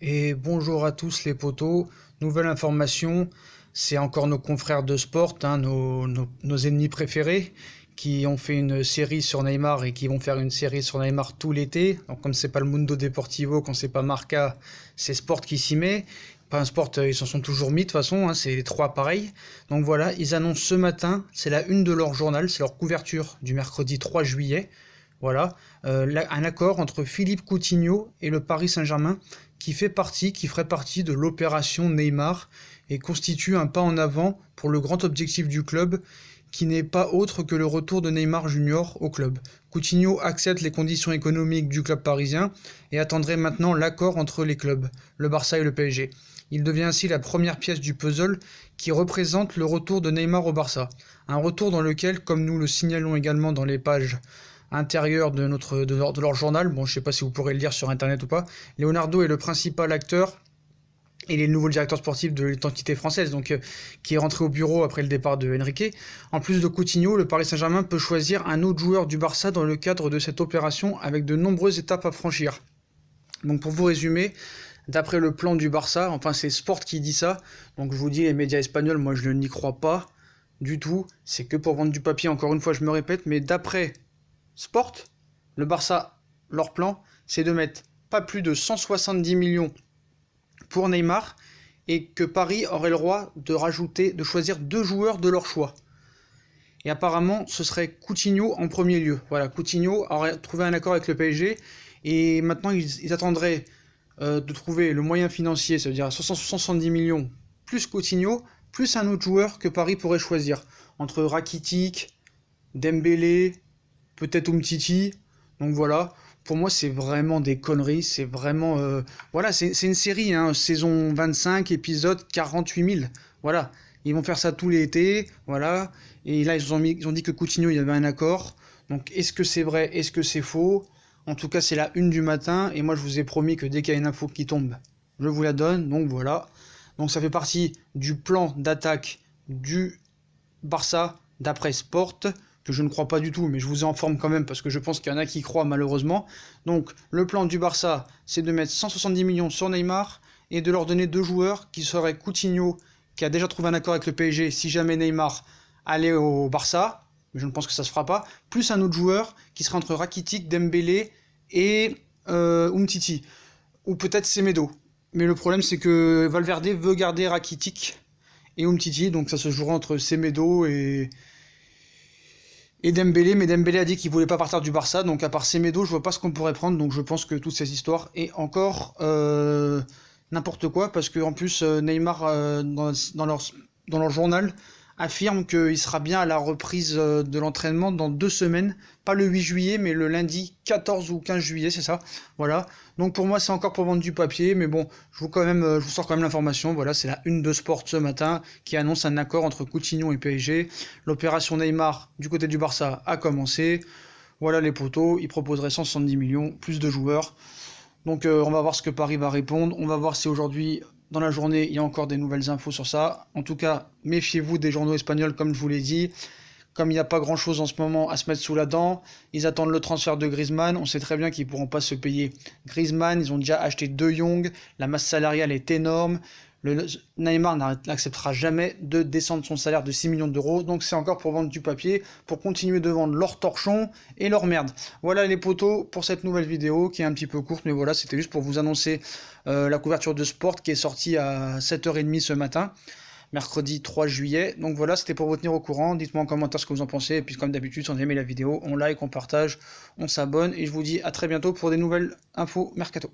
Et bonjour à tous les potos, nouvelle information, c'est encore nos confrères de sport, hein, nos ennemis préférés, qui ont fait une série sur Neymar et qui vont faire une série sur Neymar tout l'été. Donc comme c'est pas le Mundo Deportivo, quand c'est pas Marca, c'est Sport qui s'y met. Pas un Sport, ils s'en sont toujours mis de toute façon, hein, c'est les trois pareils. Donc voilà, ils annoncent ce matin, c'est la une de leur journal, c'est leur couverture du mercredi 3 juillet. Voilà, un accord entre Philippe Coutinho et le Paris Saint-Germain qui ferait partie de l'opération Neymar et constitue un pas en avant pour le grand objectif du club qui n'est pas autre que le retour de Neymar Junior au club. Coutinho accepte les conditions économiques du club parisien et attendrait maintenant l'accord entre les clubs, le Barça et le PSG. Il devient ainsi la première pièce du puzzle qui représente le retour de Neymar au Barça. Un retour dans lequel, comme nous le signalons également dans les pages intérieures de leur journal, bon je sais pas si vous pourrez le lire sur internet ou pas, Leonardo est le principal acteur et il est le nouveau directeur sportif de l'identité française, donc qui est rentré au bureau après le départ de Enrique. En plus de Coutinho, le Paris Saint-Germain peut choisir un autre joueur du Barça dans le cadre de cette opération avec de nombreuses étapes à franchir. Donc pour vous résumer, d'après le plan du Barça, enfin c'est Sport qui dit ça, donc je vous dis les médias espagnols, moi je n'y crois pas du tout, c'est que pour vendre du papier, encore une fois je me répète, mais d'après Sport, le Barça, leur plan, c'est de mettre pas plus de 170 millions pour Neymar et que Paris aurait le droit de choisir deux joueurs de leur choix. Et apparemment, ce serait Coutinho en premier lieu. Voilà, Coutinho aurait trouvé un accord avec le PSG et maintenant ils attendraient de trouver le moyen financier, c'est-à-dire 170 millions plus Coutinho, plus un autre joueur que Paris pourrait choisir entre Rakitic, Dembélé, peut-être Umtiti. Donc voilà, pour moi c'est vraiment des conneries, c'est vraiment... voilà, c'est une série, hein, saison 25, épisode 48 000. Voilà, ils vont faire ça tout l'été, voilà. Et là ils ont dit que Coutinho, il y avait un accord. Donc est-ce que c'est vrai, est-ce que c'est faux? En tout cas c'est la une du matin, et moi je vous ai promis que dès qu'il y a une info qui tombe, je vous la donne, donc voilà. Donc ça fait partie du plan d'attaque du Barça d'après Sport, que je ne crois pas du tout, mais je vous informe quand même parce que je pense qu'il y en a qui y croient malheureusement. Donc le plan du Barça, c'est de mettre 170 millions sur Neymar et de leur donner deux joueurs qui seraient Coutinho, qui a déjà trouvé un accord avec le PSG si jamais Neymar allait au Barça, mais je ne pense que ça se fera pas, plus un autre joueur qui serait entre Rakitic, Dembélé et Umtiti, ou peut-être Semedo. Mais le problème c'est que Valverde veut garder Rakitic et Umtiti, donc ça se jouera entre Semedo et Dembélé, mais Dembélé a dit qu'il voulait pas partir du Barça, donc à part Semedo, je vois pas ce qu'on pourrait prendre, donc je pense que toutes ces histoires est encore n'importe quoi, parce qu'en plus Neymar dans leur journal affirme qu'il sera bien à la reprise de l'entraînement dans 2 semaines, pas le 8 juillet, mais le lundi 14 ou 15 juillet, c'est ça, voilà. Donc pour moi c'est encore pour vendre du papier, mais bon, je vous sors quand même l'information, voilà, c'est la une de Sport ce matin, qui annonce un accord entre Coutinho et PSG, l'opération Neymar du côté du Barça a commencé, voilà les poteaux, ils proposeraient 170 millions, plus de joueurs, donc on va voir ce que Paris va répondre, on va voir si aujourd'hui dans la journée, il y a encore des nouvelles infos sur ça. En tout cas, méfiez-vous des journaux espagnols, comme je vous l'ai dit. Comme il n'y a pas grand-chose en ce moment à se mettre sous la dent, ils attendent le transfert de Griezmann. On sait très bien qu'ils ne pourront pas se payer Griezmann. Ils ont déjà acheté De Jong. La masse salariale est énorme. Neymar n'acceptera jamais de descendre son salaire de 6 millions d'euros. Donc c'est encore pour vendre du papier, pour continuer de vendre leur torchon et leur merde. Voilà les potos pour cette nouvelle vidéo qui est un petit peu courte. Mais voilà, c'était juste pour vous annoncer la couverture de Sport qui est sortie à 7h30 ce matin. Mercredi 3 juillet. Donc voilà, c'était pour vous tenir au courant. Dites-moi en commentaire ce que vous en pensez. Et puis comme d'habitude, si vous aimez la vidéo, on like, on partage, on s'abonne. Et je vous dis à très bientôt pour des nouvelles infos mercato.